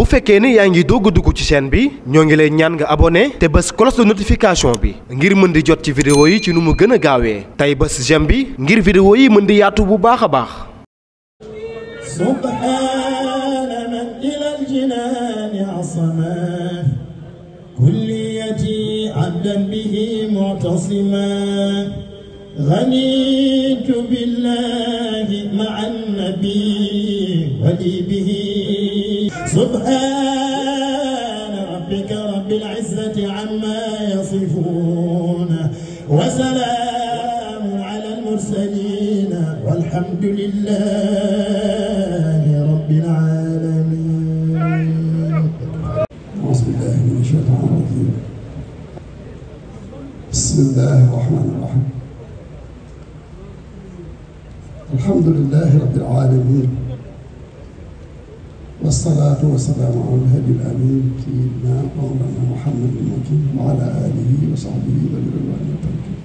bu fekkee ne yaa ngi doog a dugg ci chaîne bi ñoo ngi lay ñaan nga abonné te bës cloche de notification bi ngir mën di jot ci vidéo yi ci nu mu gën a gaawee tey bës j'aime bi ngir vidéo yi mën di yaatu bu baax a baax. subhaana man ilal jinaani asama kulliyati abdan bihi mu'tasima ganitu billahi ma'a nabi wali bihi subhaana rabbika rabbil izzati amma yasifun wa salaamun alal mursaliin walhamdulillahi rabbil aalamiin. A'uuzu billaahi mina shaytaani rajiim. Bismillaahi rahmaani rahiim. Alhamdulillahi rabbil aalamiin. Wassalaatu wassalaamu alal haadil amiin sayyidinaa wa mawlaanaa Muhammadin makin wa alaa aalihi wa sahbihi wa ridwaani wa tamkiin.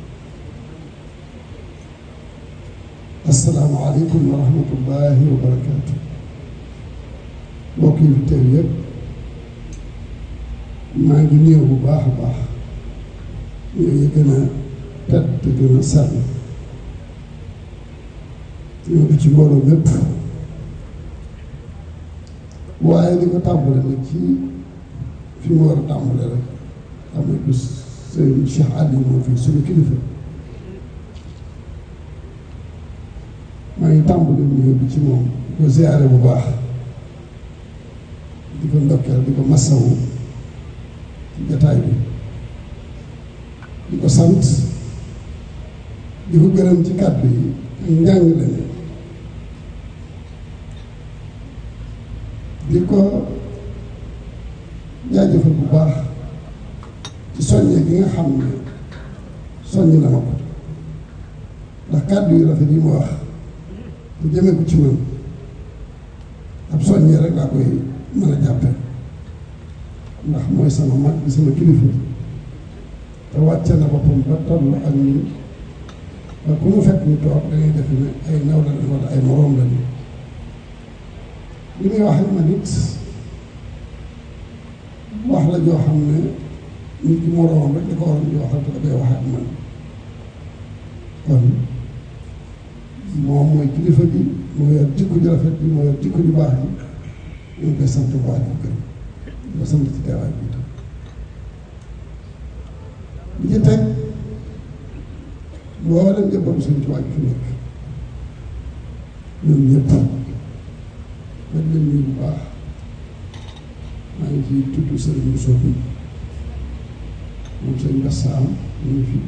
Assalaamu aleykum wa rahmatullaahi wa barakaatuh. Mbokk yi fi teew yëpp maa ngi nuyu bu baax a baax yooyu gën a tedd gën a sell ñoo ngi ci mbooloo mépp waaye li ko tàmbale nag ci fi mu war a tàmbale rek xam ne du sëñ Cheikh Aliou moo fi suñu kilifa maa ngi tàmbale nuyoo bi ci moom di ko ziyaare bu baax di ko ndokkeel di ko massawu ci jataay bi di ko sant di ko gërëm ci kàddu yi ak njàngale mi di ko jaajëfal bu baax ci soññee gi nga xam ne soññ na ma ko ndax kàddu yu rafet yi mu wax te jëmee ko ci man ab soññee rek laa koy mën a jàppe ndax mooy sama mag bi sama kilifa te wàcce na boppam ba toll ak ñun ba ku mu fekk ñu toog da ngay defe ne ay naw la wala ay moroom la ñu li muy wax ak man it wax la joo xam ne nit ki moroomam rek da ko waroon di waxal te da koy wax ak man kon moom mooy kilifa gi moo yor jikko ju rafet bi moo yor jikko ju baax bi ñu ngi koy sant bu baax di ko gërëm sant ci teewaay bi itam li ci teg boo dem jëppam suñu tubaab bi fi nekk ñoom ñëpp dañ leen nuyu bu baax maa ngi ciy tudd sëriñ Moussa bi moom sëriñ Bassam ñu ngi fi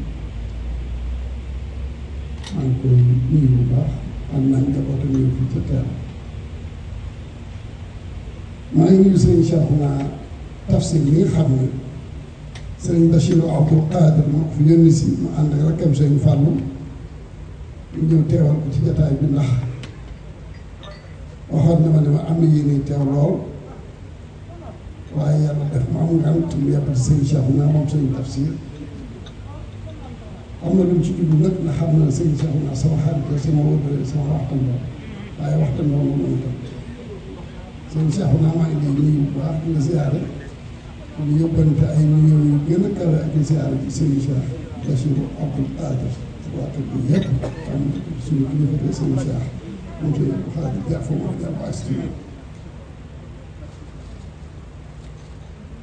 maa ngi koy nuyu bu baax am naa njabootam ñu ngi fi ca teel maa ngi nuyu sëriñ Cheikhouna Tafsir yi nga xam ne sëriñ Bachirou Abdou Qadir moo ko fi yónni si mu ànd ak rakkam sëriñ Fallou ñu ñëw teewal ko ci jataay bi ndax waxoon na ma ne ma am na yéene teew lool waaye yàlla def ma am ngant mu yebal sëriñ Cheikhouna moom sëriñ Tafsir am na lu mu ci jublu nag nga xam ne sëriñ Cheikhouna sama xarit la sama wóor sama waxtaan la waaye waxtaan la moom moom itam sëriñ Cheikhouna maa ngi lay nuyu bu baax di la ziyaare di yóbbante ay nuyoo yu gën a kawe ak i ziyaare ci sëriñ Cheikh Bachirou Abdou Qadir waa kër gi yëpp am suñu kilifa de sëriñ Cheikh moom sëriñ Abdou Qadir jàpp foofu ma jàpp askan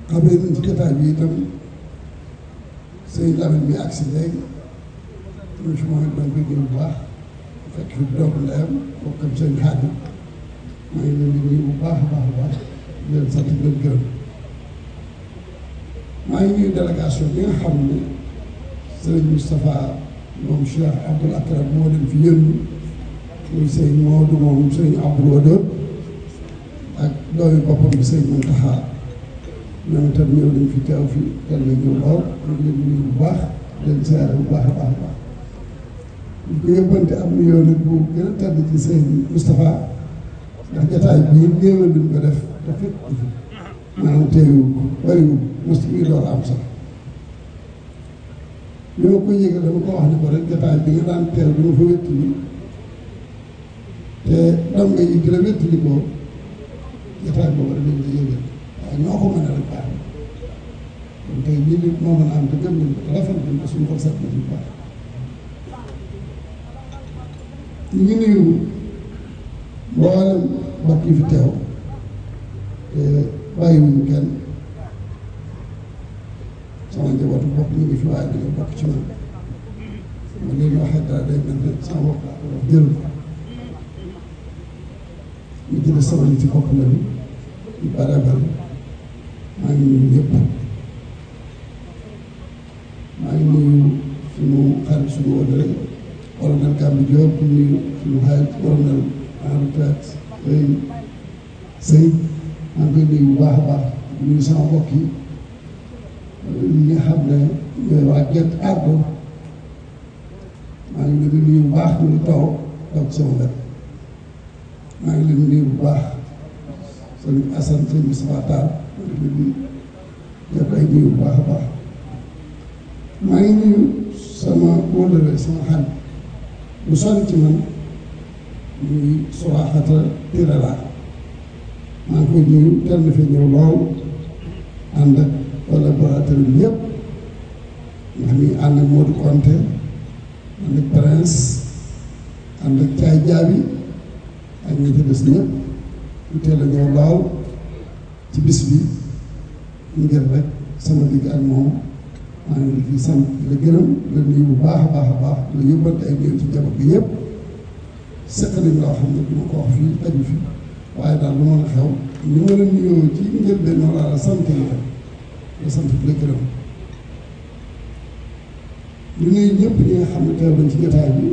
xam nañ ci jotaay bi itam sëriñ Lamine mi agsi léegi ñu fi moom it doon koy gën bu baax fekk fi doomu ndeyam bokkam sëriñ Xaadim maa ngi leen di nuyu bu baax a baax a baax di leen sant di leen gërëm maa ngi nuyu délégation bi nga xam ne sëriñ Moustapha moom Cheikh Abdoul Akram moo leen fi yónni muy sëriñ Modou moom sëriñ Abdoul Wadoud ak doomi boppam bi sëriñ Mountakha ñoom itam ñëw nañ fi teew fi teel na ñëw lool ñu ngi leen di nuyu bu baax di leen siyaare bu baax a baax a baax ñu ko yóbbante am na yoon nag bu gën a tedd ci sëriñ Moustapha ndax jataay bii néewal luñ ko def te fekk ko fi maanaam teewu ko bariwul mos mi door am sax li ma koy yëgal dama ko wax ne ko rek jataay bi nga daan teew bi ma fa wéttali te ndongo yi di la wéttali ko jataay boobu rek lañ la yëgal te gëm nañ ko te rafet nañ ko suñu xol set na bu baax. ñu ngi nuyu mboolem mbokk yi fi teew te bàyyiwuñu kenn sama njabootu bopp ñu ngi fi waaye dañoo bokk ci man ma leen waxee dara day mel ne sama bopp laa ko wax jël ko ñu jëlee sama nit yi bopp la bi ñu bare bare maa ngi nuyu ñëpp maa ngi nuyu suñu xarit suñu wóllare colonel Gambi Diop di nuyu suñu xarit colonel en retraite Sëy maa ngi koy nuyu bu baax a baax di nuyu sama mbokk yi ñi nga xam ne ñooy waa Guet Ardo maa ngi leen di nuyu bu baax ñu ngi toog sama wet maa ngi leen di nuyu bu baax sëñ Assane sëñ Moustapha Tall maa ngi leen di jot ay nuyu bu baax a baax maa ngi nuyu sama wóllare sama xarit bu sori ci man muy Suraxata Tirala maa ngi koy nuyu teel na fi ñëw lool ànd ak collaborateur bi yëpp ndax mi ànd ak Modou Konté ànd ak Prince ànd ak Caay Jaabi ak ñi ci des ñëpp ñu teel a ñëw lool ci bis bi ngir rek sama digg ak moom maa ngi di sant la gërëm la nuyu bu baax a baax a baax la yóbbante ay nuyu ci njaboot bi yëpp seq nañ loo xam ne du ma ko wax fii taju fi waaye daal lu mën a xew ni ma la nuyoo ci njëlbeen noonu laa la sant la sant la gërëm di nuyu ñëpp ñi nga xam ne teew nañ ci jotaay bi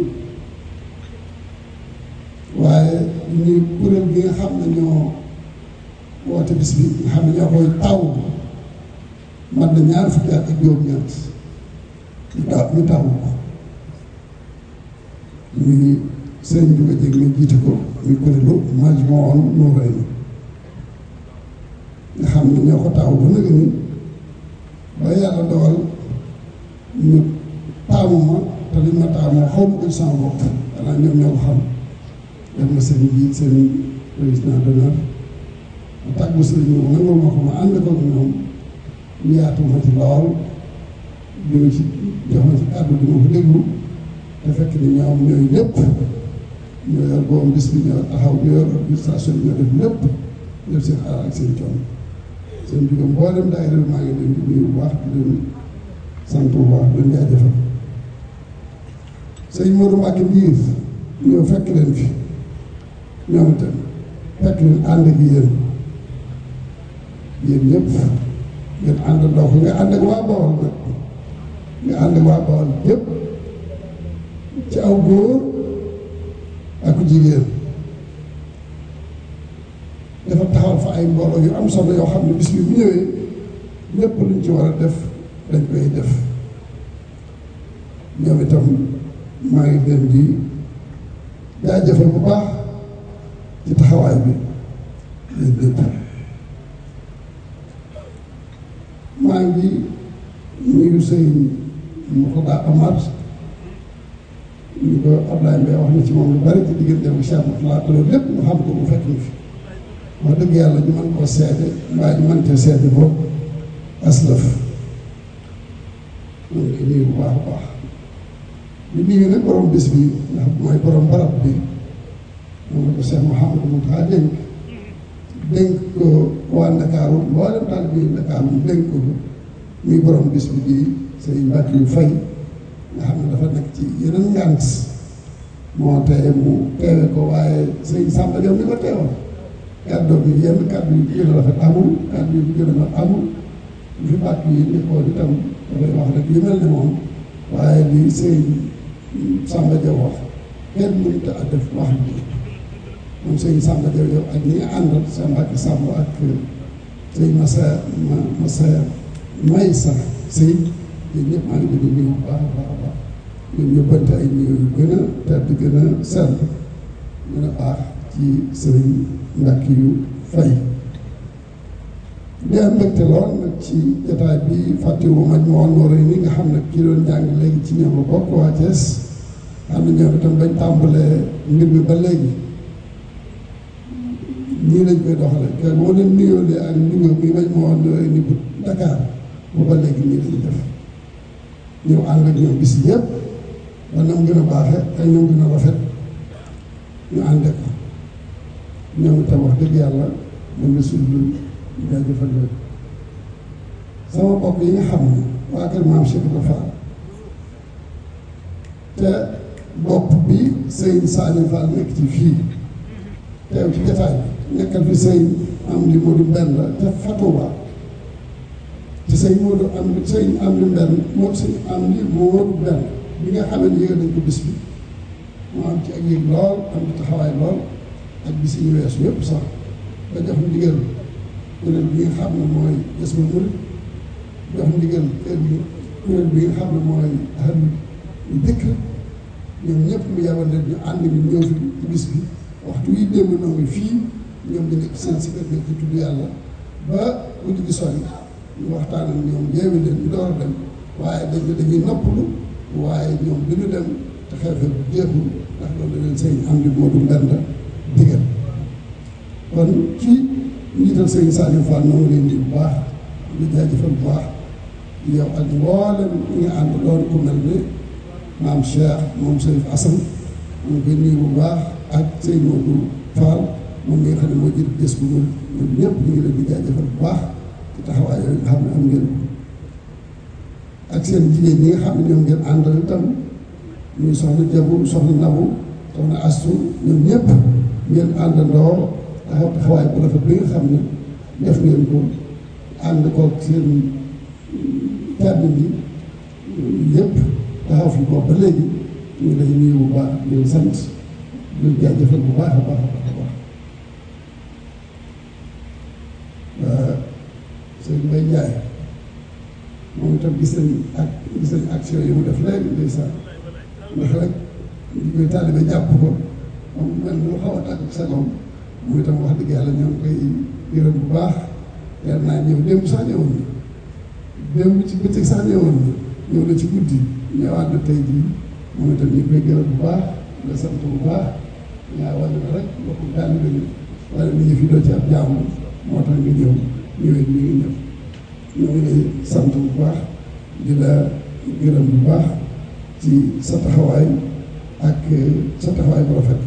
waaye di nuyu kuréel bi nga xam ne ñoo woote bis bi nga xam ne ñoo koy taw man na ñaar fukki at ak juróom-ñeent ñu taw ko muy sëriñ bi nga jég nga jiite ko muy kuréelu Majmahun Nurayni nga xam ne ñoo ko taw ba nag ni ba yàlla dogal ñu taamu ma te liñ ma taamoo xaw ma ko sama bopp xanaa ñoom ñoo ko xam def na seen jiit seen président d'honneur ma tàggu sëriñ boobu nangul ma ko ma ànd ko ñoom ñu yaatu ma ci lool ñu ci jox ma ci kàddu bi ma ko déglu te fekk ni ñoom ñooy lépp ñoo yor boobu bis bi ñoo taxaw ñoo yor administration bi ñoo def lépp def seen xalaat ak seen coono seen jugam mboolem daayira maa ngi leen di nuyu bu baax di leen sant bu baax di leen jaajëfal sëñ Modou Mbacke Ndiir ñoo fekk leen fi ñoom itam fekk leen ànd ak yéen ñëpp ngeen àndandoo ko nga ànd ak waa Bawol nag nga ànd ak waa Bawol yëpp ci aw góor ak jigéen dafa taxaw fa ay mbooloo yu am solo yoo xam ne bis bi bu ñëwee lépp luñ ci war a def dañ koy def ñoom itam maa ngi leen di jaajëfal bu baax ci taxawaay bi yéen lépp maa ngi nuyu sëñ Mourtada Amar ñu ko Ablaye Mbaye wax na ci moom lu bari ci diggante bu Cheikh Mourtada te loolu lépp ñu xam ko bu fekk ñu fi wax dëgg yàlla ñu mën koo seede mbaa ñu mën cee seede boobu aslaf ñu ngi nuyu bu baax a baax di nuyu nag borom bés bi ndax mooy borom barab bi moom la ko Cheikh Mouhamadou Mountakha dénk ko waa Ndakaaru mboolem taal bi Ndakaaru mu dénk ko muy borom bis bi di Sëriñ Mbackiou Faye nga xam ne dafa nekk ci yeneen ngànt moo teye mu teewe ko waaye Sëriñ Samba Diop mi ko teewal kàddu bi yenn kàddu yi gën a rafet amul kàddu yi gën a mat amul bu fi bàkk yi nekkoon itam dafay wax rek yu mel ne moom waaye li Sëriñ Samba Diop wax kenn mënut a def wax bi moom sëñ Samba Diop yow ak ñi nga àndal sa Mbacke Samb ak sëñ Massa may sax sëñ yéen ñëpp maa ngi leen di nuyu bu baax a baax a baax ñoom yóbbante ay nuyu yu gën a tedd gën a sell gën a baax ci sëriñ Mbackiou Faye di am mbégte lool nag ci jotaay bi fàttewu Majmahun Nurayni nga xam ne ki doon jàng léegi ci ñoom la bokk waa Thiès xam ne ñoom itam bañ tàmbalee mbir mi ba léegi ñii lañ koy doxale te boo leen nuyoo ak nuyoo bi Majmahun Nurayni bu Dakar bu ba léegi nii lañ def ñëw ànd ak ñoom bis yëpp ba nam gën a baaxe ak nam gën a rafet ñu ànde ko ñoom itam wax dëgg yàlla mën na suñu jaajëfal leen sama bopp yi nga xam ne waa kër maam Cheikh Ibra Fall te bopp bi sëñ Saliou Fall nekk ci fii teew ci jotaay bi nekkal fi sëñ am li Modou Mbenn la te Fatouba te sëñ Modou am sëñ am li Mbenn moo sëñ am li Modou Mbenn bi nga xam ne yëg nañ ko bis bi moo am ci ak yëg lool am ci taxawaay lool ak bis yi ñu weesu yëpp sax ba jox ndigal kuréel bi nga xam ne mooy Jazbul Murid jox ndigal kuréel bi nga xam ne mooy ahal yu dëkk ñoom ñëpp mu yabal leen ñu ànd ñu ñëw fi ci bis bi waxtu yi démb noo ngi fii ñoom di nekk seen si kër ci tudd yàlla ba guddi gi sori ñu waxtaan ak ñoom yeewi leen ñu door a dem waaye dañuy noppalu waaye ñoom bi ñu dem te xew-xew bu jeexul ndax loolu leen sëñ am di Modou Mbenn digal kon ci njiital sëñ Saliou Fall noo ngi leen di bu baax di jaajëfal bu baax yow ak mboolem ñi nga ànd doon ku mel ni maam Cheikh moom Serif Assane ñu ngi koy nuyu bu baax ak sëñ Modou Fall moom mi nga xam ne moo jiitu gës bu ñun ñëpp ñu ngi leen di jaajëfal bu baax ci taxawaay yooyu nga xam ne am ngeen ak seen jigéen ñi nga xam ne ñoom ngeen àndal itam ñuy soxna Jabu soxna Nabu soxna Astu ñoom ñëpp ngeen àndandoo taxawaay bu rafet bi nga xam ne def ngeen ko ànd koog seen tànn bi yëpp taxaw fi boobu ba léegi ñu ngi lay nuyu bu baax di leen sant di leen jaajëfal bu baax a baax a baax a baax sëñ Mbaye Ndiaye moom itam gis nañ action yi mu def léegi ndeysaan ndax rek ñu koy taalibe jàpp ko moom mel lu xaw a tàgg sa loom moom itam wax dëgg yàlla ñoo ngi koy gërëm bu baax yar naa ñëw démb sax ñëwoon na démb ci bëccëg sax ñëwoon na ñëw na ci guddi ñëwaat na tey jii moom itam ñu koy gërëm bu baax nga sant bu baax ñaa wane na rek bokku taalibe ni wala ni ñu fi doo ci ab jàmm moo tax nga ñëw ñëwee ñu ngi ñëw ñu ngi lay sant bu baax di la gërëm bu baax ci sa taxawaay ak sa taxawaay bu rafet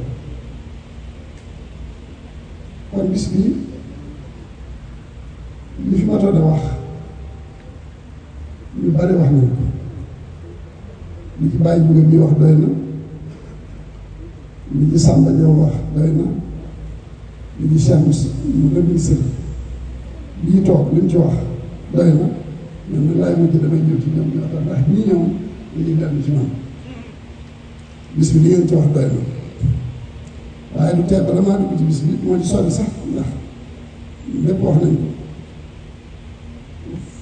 kon bis bi li fi matoon a wax ñu bari wax nañ ko li ci bàyyi jóge mi wax doy na li ci Samba Diaw wax doy na li ci Cheikh mu le ministre bii toog li mu ci wax doy na ñoom ne laay mujj damay ñëw ci ñoom ñoo tax ndax ñii ñëw dañuy dellu ci man bis bi li ngeen ci wax doy na waaye du tee bala maa dugg ci bis bi moo ci sori sax ndax lépp wax nañ ko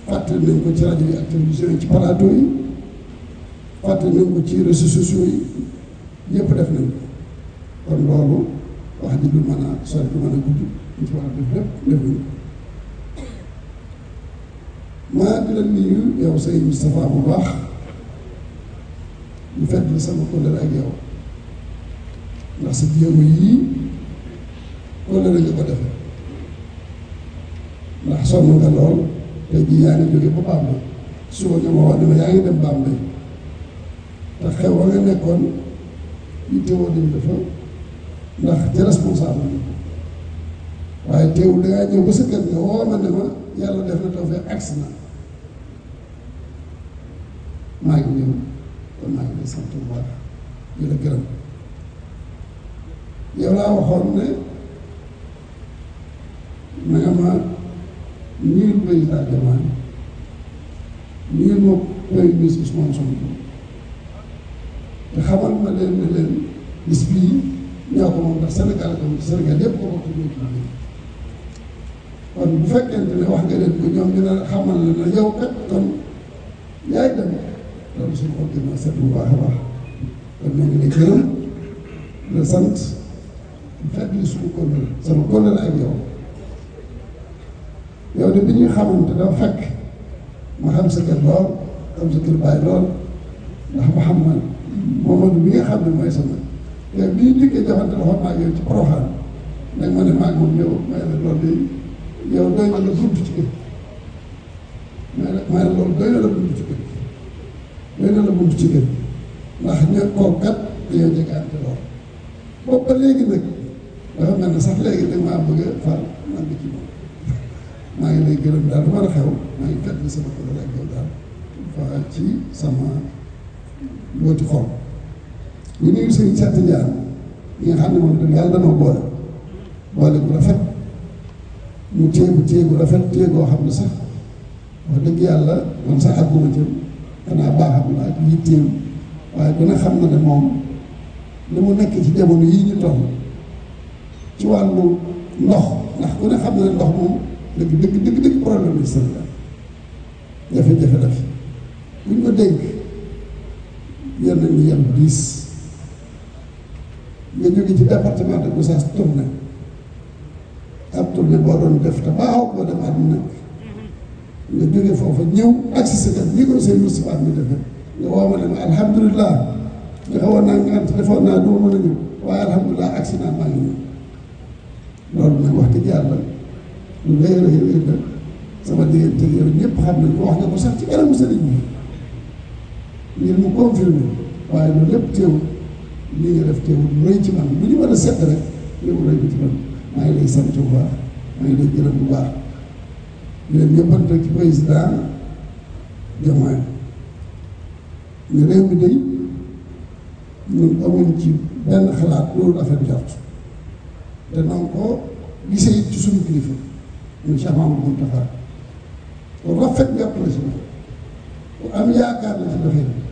fàttali nañ ko ci rajo yi ak télévision yi ci plateau yi fàttali nañ ko ci réseaux sociaux yi yëpp def nañ ko kon loolu wax ji du mën a sori du mën a gudd ñu ci war a def lépp def nañ ko maa di la nuyu yow Sëñ Moustapha bu baax ñu fedd la sama kóllëre ak yow ndax sa jéego yii kóllëre nga ko defe ndax sonn nga lool tey jii yaa ngi jóge ba Bambey suba nga ma wax dama yaa ngi dem Bambey te xew wa nga nekkoon yi teewoo dañ dafa ndax ci responsable bi waaye teewul dangaa ñëw ba sa kër nga woo ma ne ma yàlla def na taw fee accident maa ngi ñëw kon maa ngi lay sant bu baax di la gërëm yow laa waxoon ne na nga ma ñuul président Diomaye ñuul ma premier ministre Ousmane Sonko te xamal ma leen ne leen bis bii ñoo ko moom ndax Sénégal ko Sénégal yépp ko bokk ñoo ci kon bu fekkente ne wax nga leen ko ñoom ñu ne xamal la ne yow kat kon yaay dem loolu suñu xol gën a set bu baax a baax kon ñoo ngi lay gërëm la sant fekk li suñu kóllëre sama kóllëre ak yow yow de bi ñuy xamante dafa fekk ma xam sa kër lool xam sa kër baay lool ndax ma xam man Momadou bi nga xam ne mooy sama te bi ñu njëkkee joxante loxo maa ngi yow ci Porokhane nag ma ne maa ngi moom ñëw may la loolu de yow doy na la bunt ci kër may la loolu doy na la bunt ci kër doy na la bunt ci kër ndax ñoo kooku kat dañoo jegaante lool boobu ba léegi nag dafa mel ne sax léegi da maa bëgg a far man bi ci moom maa ngi lay gërëm daal lu mën a xew maa ngi fekk sama kër rek yow daal fa ci sama booti xol ñu nuyu sëñ Seex Njaan ñi nga xam ne moom itam yàlla danoo boole bu rafet mu téye bu rafet téye goo xam ne sax wax dëgg yàlla man sax àgguma ci xanaa baaxam la ak yitteem waaye ku ne xam na ne moom li mu nekk ci jamono yii ñu toll ci wàllu ndox ndax ku ne xam na ne ndox moom dëgg problème yi Sénégal jafe-jafe la fi buñ ko dénk yenn ñu yem diis nga jóge ci département de Gossas tourné ab tournée boo doon def te baaxoo boo dem àdduna nga jóge foofa ñëw agsi sa kër ni ko seen Moustapha mi defee nga woo ma ne ma alhamdulilah nga xawoon naa ngant defoon naa du ma mën a ñëw waaye alhamdulilah agsi naa maa ngi ñëw loolu nag wax dëgg yàlla lu rëy la sama diggante ak yow ñëpp xam nañ ko wax nga ko sax ci kanamu sëriñ bi ngir mu confirmé waaye loolu lépp teewul lii nga def teewul lu rëy ci man bu ñu mën a seet rek yow rëy bi ci man maa ngi lay sant bu baax maa ngi lay gërëm bu baax di leen yëppante ci président Diomaye ne réew mi day ñun amuñ ci benn xalaat loolu affaire njort te noonu ko gisee it ci suñu kilifa muy Cheikh Mamadou Moustapha ku rafet njort la si moom ku am yaakaar la ci doxee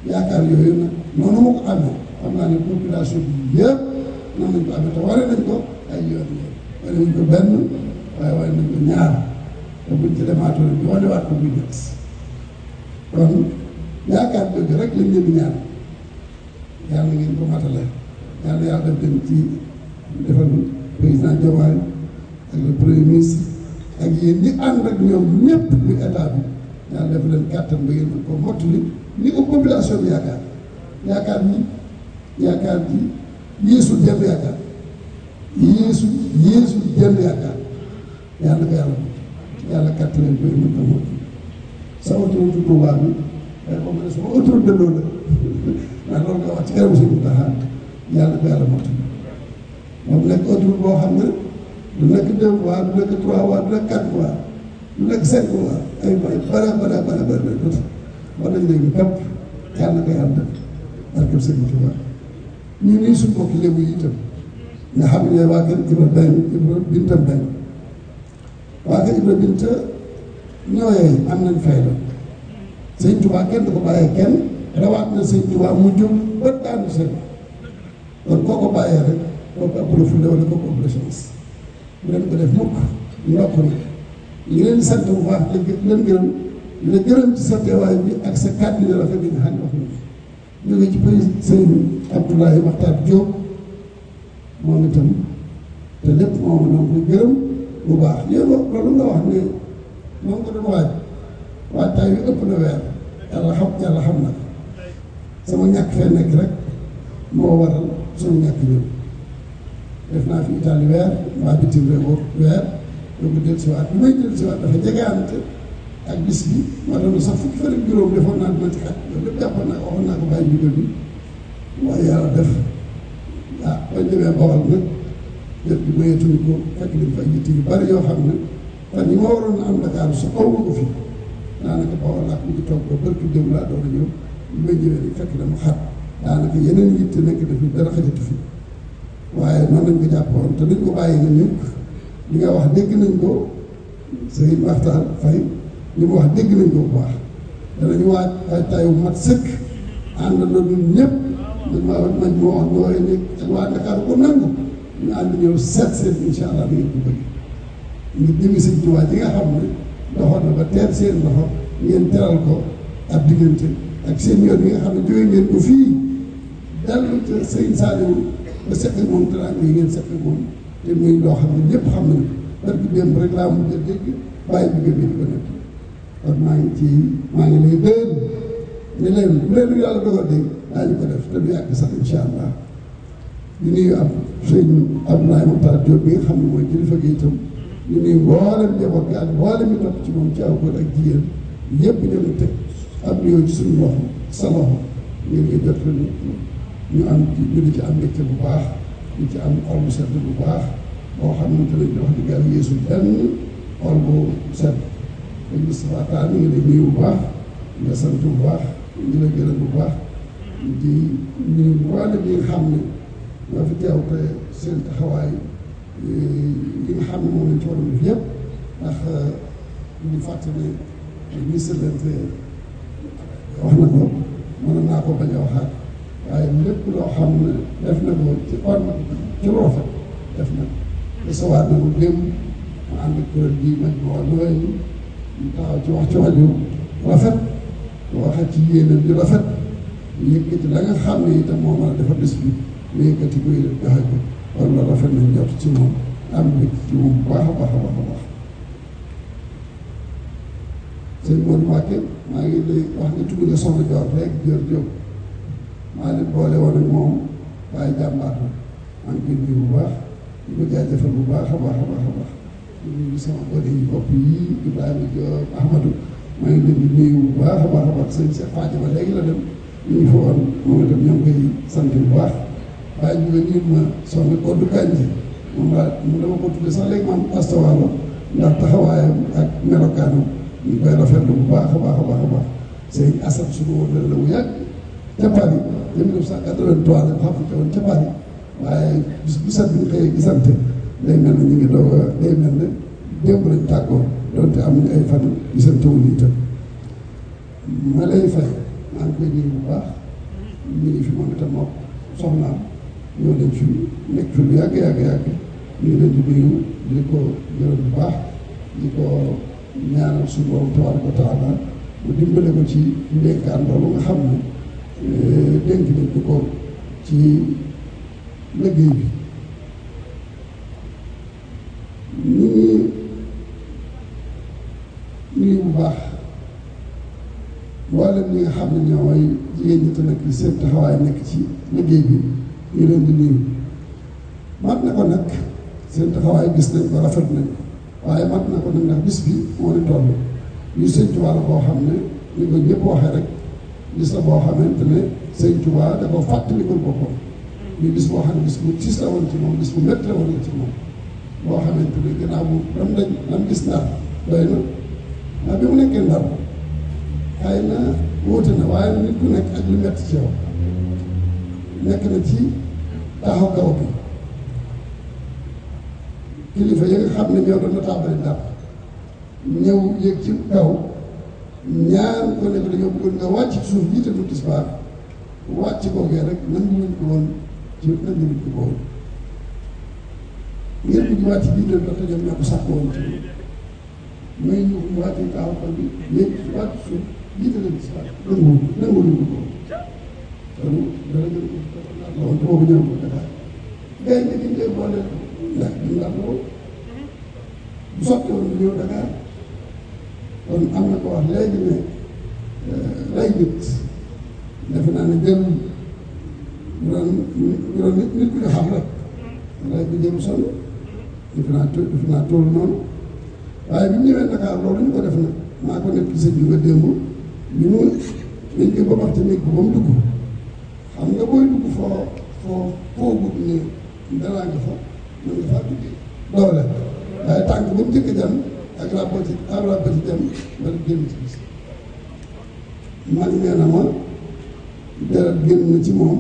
yaakaar yooyu nag noonu ma ko amee xam naa ne population bi yëpp noonu lañ ko amee te waree nañ ko ay yoon waree nañ ko benn waaye waree nañ ko ñaar te buñ ci demaatoo rek ñu wanewaat ko muy ñett kon yaakaar jooju rek lañ leen di ñaan yàlla ngeen ko matale yàlla yàlla def leen ci defal président Diomaye ak le premier ministre ak yéen ñi ànd ak ñoom ñëpp muy état bi yàlla def leen kàttan ba ngeen ko mottali ni ko population bi yaakaar ji yéesul jenn yaakaar yéesul jenn yaakaar yàlla ko yàlla kàttan leen ba ngeen ko mottali sama autoroute Touba bi day ko ne sama autoroute de l'eau la ndax loolu nga wax ci kanamu si bu taxaar yàlla ko yàlla mottali moom nekk autoroute boo xam ne du nekk 2 voies du nekk 3 voies du nekk 4 voies du nekk 5 voies ay bare war nañ léegi bépp yàlla ko yàlla def barkeb Sëriñ Tuubaa ñu nii suñu mbokki lébu yi itam nga xam ne waa kër Ibra Binta Mbeng waa kër Ibra Binta ñooyee am nañ fayda Sëriñ Tuubaa kenn du ko bàyyee kenn rawaat na Sëriñ Tuubaa mu jóg ba daanu seen kon koo ko bàyyee rek kooku ëpp la fulla wala kooku ëpp la chance bu leen ko def mukk ndokk na ñu leen sant bu baax leen gërëm di la gërëm ci sa teewaay bi ak sa kàddu yi rafet bi nga xam ne wax na jóge ci président sëñ Abdoulaye Makhtar Diop moom itam te lépp moom noonu ko gërëm bu baax yow loolu nga wax ne moom ko doon waajtaay wi ëpp na weer yàlla xam na sama ñàkk fee nekk rek moo waral suñu ñàkk ñëw def naa fi Italie weer waa bitim réew weer doogu del siwaat bi may del siwaat dafa jegeante ak bis bi ma doon sax fukki fan ak juróom defoon naa dina ci xaj loolu lépp jàppoon naa waxoon naa ko bàyyi njugal bi waaye yàlla def bañ demee Bawol nag jot bi mayetuñu ko fekk nañ fa yitt yu bari yoo xam ne fan yi ma waroon am Dakar sa aw ma ko fi daanaka Bawol laa mu ngi toog ba bërki déw laa doon a ñëw lu may ñëwee ni fekk dama xat daanaka yeneen yitte nekk daf ñu dara xajatu fi waaye noonu lañ ko jàppoon te dañ ko bàyyi nga ñëpp li nga wax dégg nañ ko Sëriñ Maxtaar Fay li mu wax dégg nañ ko bu baax danañu waaj taayu mat sëkk ànd na ñun ñëpp man moo wax ñooy nekk ak waa Dakar ko nangu ñu ànd ñëw seet seen incha allah da ngeen ko bëgg ngir jëmi Sëñ Tuubaa ji nga xam ne doxoon na ba teer seen loxo ngeen teral ko ab diggante ak seen yoon yi nga xam ne jógee ngeen ko fii dellu te Sëñ Saaliw ba seq moom teraanga yi ngeen seq moom te muy loo xam ne ñëpp xam nañu parce que démb rek laa mujj a dégg bàyyi bi di ko nekk kon maa ngi lay déen ne leen bu leen lu yàlla dogal dégg daañu ko def te du yàgg sax incha allah di nuyu am sëñ Abdoulaye Makhtar Diop bi nga xam ne mooy kilifa gi itam di nuyu mboolem njaboot gi ak mboolem mi topp ci moom ci aw góor ak jigéen yëpp ñoo ngi teg am nuyoo ci suñu loxo sa loxo ngir nga jot ko ñu am ñu di ci am mbégte bu baax di ci am xol bu sedd bu baax boo xamante ne wax dëgg yàlla yeesu benn xol bu sedd dañ Moustapha Tall ñu ngi lay nuyu bu baax nga sant bu baax ñu la gërëm bu baax di nuyu mboolem ñi nga xam ne ñoo fi teew te seen taxawaay li nga xam ne moom lañ ci waroon def yëpp ndax ñu fàtte ne ministre de l'Intérieur wax na ko mën naa ko bañ a waxaat waaye lépp loo xam ne def na ko ci orma ci lu rafet def na recevoir na ko démb ma ànd ak kuréel gi ma nooy ñu taxaw ci wax ci wàllu rafet waxe ci yéenam ju rafet yëkkati la nga xam ne itam moo mën a defar bés bi mu yëkkati ko joxe ko wala la rafet nañ jot ci moom am mbég ci moom bu baax a baax a baax a baax sëñ Modou Mbacké maa ngi lay wax ne tudd nga soxna Dior rek Dior Diop maa leen boole woon ak moom waaye jàmbaar la maa ngi koy nuyu bu baax di ko jaajëfal bu baax a baax a baax a baax di nuyu sama gone yi bopp yii Ibrahima Diop Ahmadou maa ngi leen di nuyu bu baax a baax a baax sëñ Cheikh Fatima léegi la dem ñu ngi fa woon moom itam ñoo ngi koy sant bu baax waaye ñu ngi nuyu ma soxna Kodou Kanji moom laa dama ko tudde sax léegi maam astawalo ndax taxawaayam ak melokaanam ñu koy rafetlu bu baax a baax a baax a baax sëñ Assane suñu woon la bu yàgg ca Paris 1983 la xamante woon ca Paris waaye bis bu set bi ñu koy gisante day mel ne ñu ngi doog a day mel ne démb lañ tàggoo donte amuñu ay fan gisante wuñu itam ma lay fay maa ngi koy nuyu bu baax ñu ngi fi moom itam moom soxnaam ñoo leen fi nekk fi lu yàgg yàgg yàgg ñu ngi leen di nuyu di ko gërëm bu baax di ko ñaanal suñu borom tabaaraka wa taala mu dimbale ko ci ndénkaan loolu nga xam ne dénk nañ ko ci liggéey bi ñu ngi nuyu bu baax mboolem ñi nga xam ne ñooy jigéen ñi te nekk seen taxawaay nekk ci liggéey bi ñu leen di nuyu mat na ko nag seen taxawaay gis nañ ko rafet nañ ko waaye mat na ko nag ndax bis bi moo ne toll ñu sëñ Tuubaa la boo xam ne ni ko ñëpp waxee rek bis la boo xamante ne sëñ Tuubaa da ko fàttalikul boppam ñu bis boo xam ne bis bu tiis la woon ci moom bis bu métti la woon ci moom boo xamante ne gannaaw bu lam gis ndar doy na ndax bi mu nekkee ndar xëy na wóote na waaye nit ku nekk ak lu métti ci yow nekk na ci taxaw kaw bi kilifa yi nga xam ne ñoo doon notable ndar ñëw yéeg ci kaw ñaan ko ne ko dañoo bëggoon nga wàcc ci suuf jiite lu tisbaar wàcc koogee rek nanguwuñ ko woon ci nanguwuñ ko woon ngir bu ñu wàcc jiite ndaxte ñoom ñoo ko sàkk woon ci muy ñu wàcc kaw kaw bi yéeg ci wàcc suuf jiite lu tisbaar nanguwuñ ko woon kon dara gën la woon te boobu ñëw ko defaat gay nga gi dee boole ndax ñu ndax la woon bu sotti woon ñëw Dakar kon am na ko wax léegi ne rey nit defe naa ne jël bu doon nit ku ñu xam rek rey bi jëlu sonn defe naa toll noonu waaye bi mu ñëwee Dakar loolu ñu ko def nag maa ko nekk ci sëñ bi nga démb bi mu dañ koy ba waxte néeg ba mu dugg xam nga booy dugg foo gudd ne dalaa nga fa mën nga faa duggee doole waaye tànk ba mu njëkk jam ak rappati jam wala génn ci bis man nee na ma deret génn na ci moom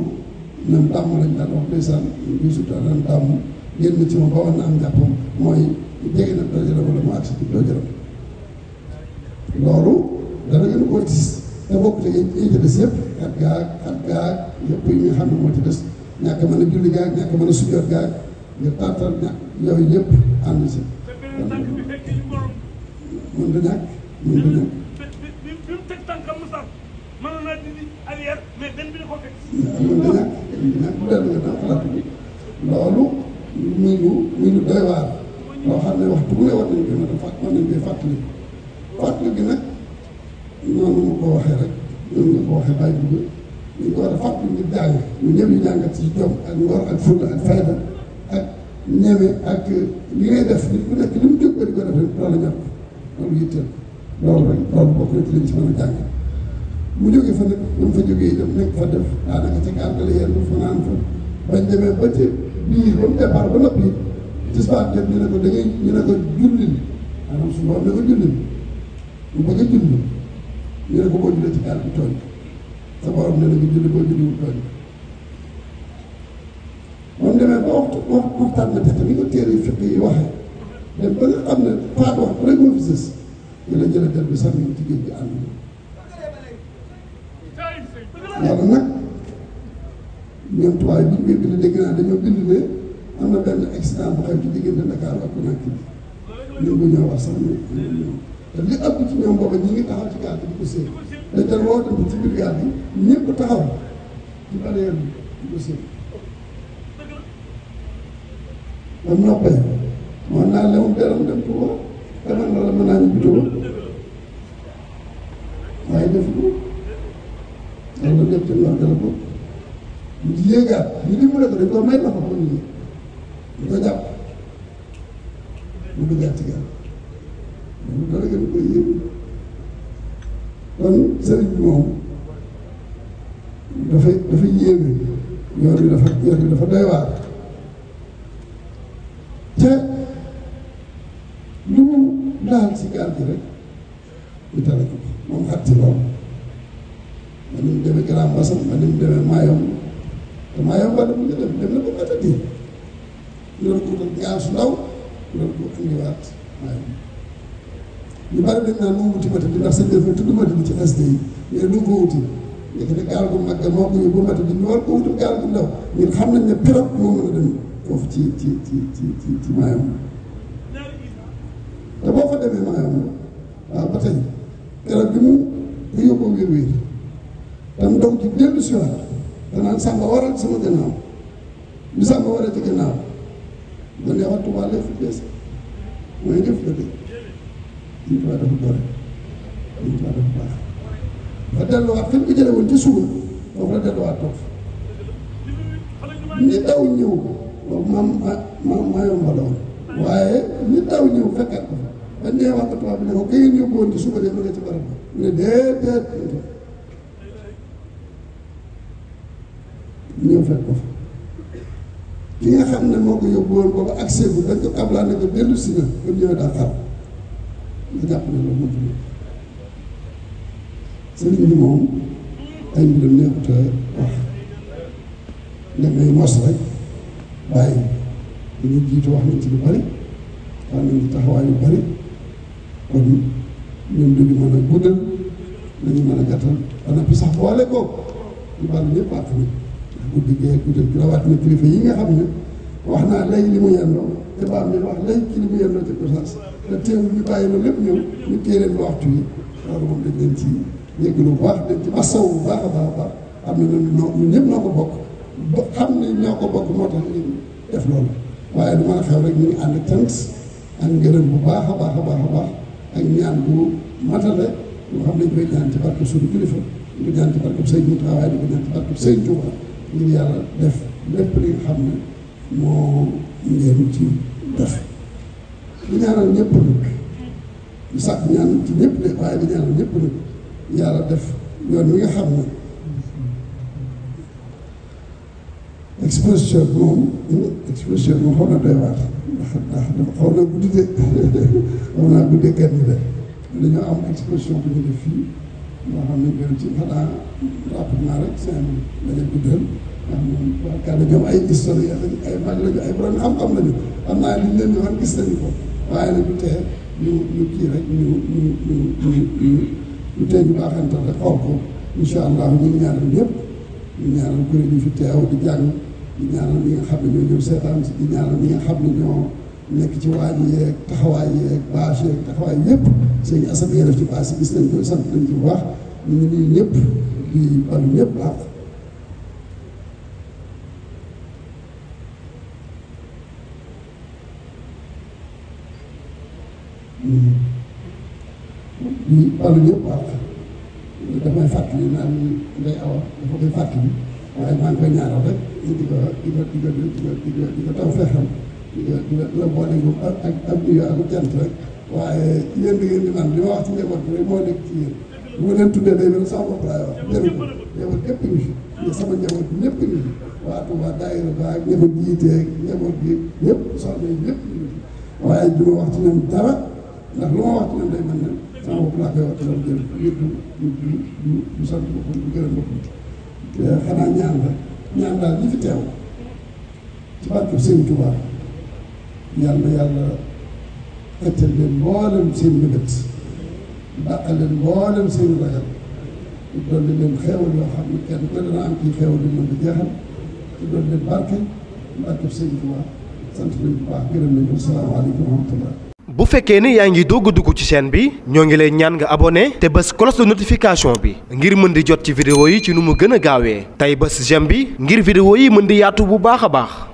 ñoom dàmm lañ daan wax ndeysaan bi surtout daan dàmm génn na ci moom ba war na am njàppam mooy jege na doojaram wala mu agsi ci doojaram loolu dana gën a ko tis te bokk te yi ci des yëpp xat gaag yëpp yi nga xam ne moo ci des ñàkk mën a julli gaag ñàkk mën a sujjoot gaag ngir tàttal yooyu yëpp ànd si mën da ñàkk mën da ñàkk bi mu teg tànkam mu sax mënoon naa dindi arrière mais benn bi da ko fekk mën da ñàkk dellu nga daan xalaat bi loolu muy lu doy waar loo xam ne waxtu bu ne war nañ koy mën a war nañ koy fàttali gi nag noonu ma ko waxee rek noonu nga ko waxee bàyyi dugg ñu ko war a fàttali ngir jàng ñu ñëpp ñu jàngat ci jom ak ngor ak fulla ak fayda ak ñeme ak li ngay def nit ku nekk li mu jóg ba di ko def rek loolu ñàkk loolu yitteel loolu rek loolu bokk na ci liñ ci mën a jàng mu jógee fa nag ba mu fa jógee itam nekk fa def daanaka ca gaal ga la yenn fanaan fa bañ demee ba ci biir ba mu départ ba noppi tisbaar jot ñu ne ko da ngay ñu ne ko jullil maanaam su boobu ne ko jullil mu bëgg a julli ñu ne ko boo jullee ci gaal bi tooñ sa borom ne na nga julli boo julliwul tooñ moom demee ba waxtaan na te ni ko téere yi fiq yi waxee dem ba nga xam ne faat wax rek moo fi sës ñu la jële del bi sànni ci géej gi ànd yàlla nag ñoom tubaab yi bi ñu koy bind dégg naa dañoo bind ne am na benn accident bu xew ci diggante Dakar ak Conakry ñun bu ñoo wax sax ne te li ëpp ci ñoom booba ñi ngi taxaw ci gaal gi di ko séen dañ dal woo dem ci biir gaal gi ñëpp taxaw ci barrière bi di ko séen ba mu noppee moo naa lewum deram dem Touba demal na la mën naa ñu bitoo waaye def ko loolu lépp ci loolu dara ko ñu yéegaat ñu dimbale ko dañ ko may loxo mën nii ñu ko jàpp mu duggaat ci gaal loolu dara gën koy yéeg kon sëriñ bi moom dafa yéeme yoon bi dafa doy waar te lu mu laal ci gaal gi rek ñu tere ko moom xat ci loolu ma ni mu demee Grand Bassam ma ni mu demee Mayom te Mayom ba dem na ba matati ñu doon ko wutal gaal su ndaw ñu doon ko andiwaat Mayom ñu bari dañ naan moom wuti matati ndax sëñ bi tudd matati ci xasida yi ñu ne du ko wuti léegi nag gaal gu mag moo ko yóbbu matati ñu war ko wutal gaal gu ndaw ñun xam nañ ne pirogue moo mën a dem foofu ci Mayom te boo fa demee Mayom waaw ba tey keroog bi mu yóbboo wér-wér tam doog ci dellu si waat danaan Samba waral sama gannaaw bi Samba waral ci gannaaw ba ne waxtu waa lay fi bees mooy def la dëgg ñu tubaab dafa gore ñu tubaab dafa baax ba delluwaat fi mu ko jële woon ci suba foofu la delluwaat toog ñi daw ñëw boobu maa yomba la woon waaye ñi daw ñëw fekkat ko fa ba nee wax tubaab bi ne ko ka ngeen yóbbu woon ci suba de ma nga ci barab ba mu ne déedéet ñëw fekk ko fa ki nga xam ne moo ko yóbbu woon boobu accès bu dañ ko xablaa ne ko dellu si na ba ñëwee daa xaar nga jàpp ne loolu mënta nekk sëriñ bi moom ay mbiram neexut a wax damay mos rek bàyyi dañu jiitu wax nañ ci lu bari wax nañ ci taxawaay yu bari kon ñun duñu mën a guddal dañu mën a gàttal dana fi sax boole ko ñu bari ñëpp àq na guddi gee guddal bi rawaat na kilifa yi nga xam ne wax naa léegi li mu yendoo te baam ne wax léegi ci li mu yendoo ci Gossas te teewul ñu bàyyi loolu lépp ñëw ñu téye leen waxtu yi loolu moom dañ leen ci yëglu bu baax dañ ci masaw bu baax a baax a baax xam ne ñun ñëpp noo ko bokk ba xam ne ñoo ko bokk moo tax ñu def loolu waaye du mën a xew rek ñu ngi ànd ak cant ak ngërëm bu baax a baax a baax a baax ak ñaan bu matale yoo xam ne ñu koy ñaan ci barke suñu kilifa ñu ko ñaan ci barke sëñ Moussa waaye di ko ñaan ci barke sëñ Touba ngir yàlla def lépp li nga xam ne moo ngeen ci def di ñaanal ñëpp nag di sàkk ñaan ci ñëpp de waaye di ñaanal ñëpp nag yàlla def yoon wi nga xam ne exposition bi moom xaw na doy waar ndax dafa xaw na guddi de xaw naa guddee kenn de dañoo am exposition bu ñu def fii moo xam ne gën ci xanaa rapidement rek cinq minutes dañuy guddal ndax moom waa kàddu ñoom ay historien lañu ay mag lañu ay borom xam-xam lañu xam naa liñ leen di wan gis nañu ko waaye nag du tee ñu kii rek ñu tee ñu baaxantal rek xool ko incha allah ñu ngi ñaanal ñëpp ñu ñaanal kuréel yi fi teew di jàng di ñaanal ñi nga xam ne ñoo ñëw seetaan si di ñaanal ñi nga xam ne ñoo nekk ci waañ yeeg taxawaay yeeg bâche yeeg taxawaay yëpp seen i asam yi def ci bâche yi gis nañ ko sant nañ ci bu baax ñu ngi nuyu ñëpp di balu ñëpp àq di balu ñëpp àq damay fàttali naan Ndeye Awa dafa koy fàttali waaye maa ngi koy ñaanal rek di ko taw fexam di la boole ak nuyu ak cant rek waaye yéen da ngeen di man li ma wax ci njaboot bi rek moo nekk ci yéen bu ma leen tuddee day mel sama bopp laay wax jërë ko njaboot gépp ngi fi sama njaboot ñëpp ngi fi waa Touba daayira ba njaboot jiitee njaboot gi ñëpp soxna yi ñëpp ngi fi waaye du ma wax ci ñoom dara ndax lu ma wax ci ñoom day mel ne sama bopp laa koy wax ci ñoom jël ngir du sant boppam du gërëm boppam xanaa ñaan la ñaan daal ñi fi teew ci barke Sëñ Touba yàlla yàlla xettal leen mboolem seen mbébét dàqal leen mboolem seen ragal dolli leen xeewal yoo xam ne kenn ku ne dana am ci xeewal yu mën di jeexal te dolli leen barke Sëñ Touba sant nañ bu baax gërëm nañ ko salaamaaleykum wa rahmatullah. bu fekkee ne yaa ngi doog a dugg ci chaîne bi ñoo ngi lay ñaan nga abonné te bës cloche de notification bi ngir mën di jot ci vidéo yi ci nu mu gën a gaawee tey bës j'aime bi ngir vidéo yi mën di yaatu bu baax a baax.